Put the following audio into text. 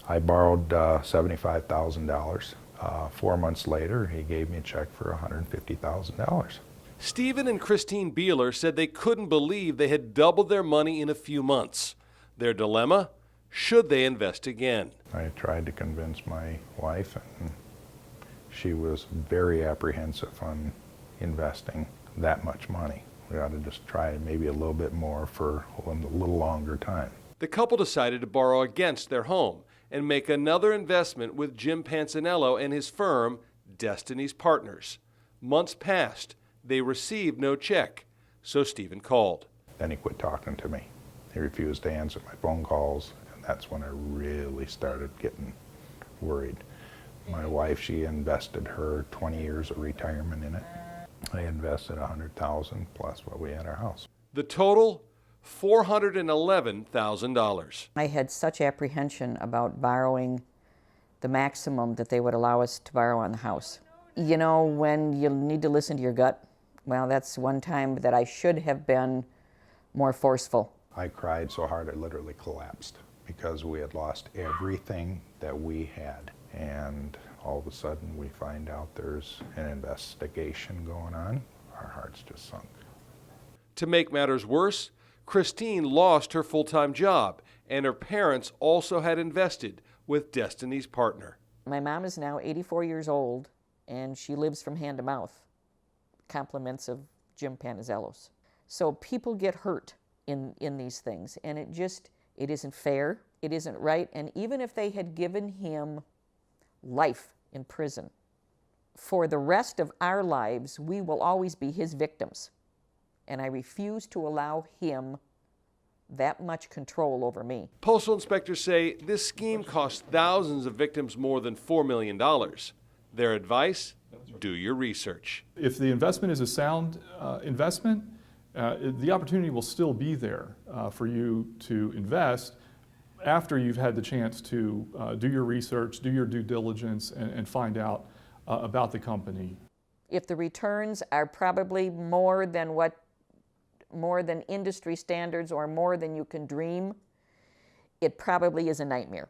I borrowed $75,000. 4 months later, he gave me a check for $150,000. Stephen and Christine Beeler said they couldn't believe they had doubled their money in a few months. Their dilemma: should they invest again? I tried to convince my wife, and she was very apprehensive on investing that much money. We ought to just try maybe a little bit more for a little longer time. The couple decided to borrow against their home and make another investment with Jim Pansanello and his firm, Destiny's Partners. Months passed. They received no check, so Stephen called. Then he quit talking to me. He refused to answer my phone calls, and that's when I really started getting worried. My wife, she invested her 20 years of retirement in it. I invested $100,000 plus what we had our house. The total, $411,000. I had such apprehension about borrowing the maximum that they would allow us to borrow on the house. You know, when you need to listen to your gut, well, that's one time that I should have been more forceful. I cried so hard I literally collapsed because we had lost everything that we had. And all of a sudden we find out there's an investigation going on. Our hearts just sunk. To make matters worse, Christine lost her full-time job, and her parents also had invested with Destiny's partner. My mom is now 84 years old, and she lives from hand to mouth, compliments of Jim Pansanello's. So people get hurt in these things, and it isn't fair, it isn't right, and even if they had given him life in prison, for the rest of our lives, we will always be his victims. And I refuse to allow him that much control over me. Postal inspectors say this scheme cost thousands of victims more than $4 million. Their advice: do your research. If the investment is a sound investment, the opportunity will still be there for you to invest after you've had the chance to do your research, do your due diligence, and find out about the company. If the returns are probably more than industry standards or more than you can dream, it probably is a nightmare.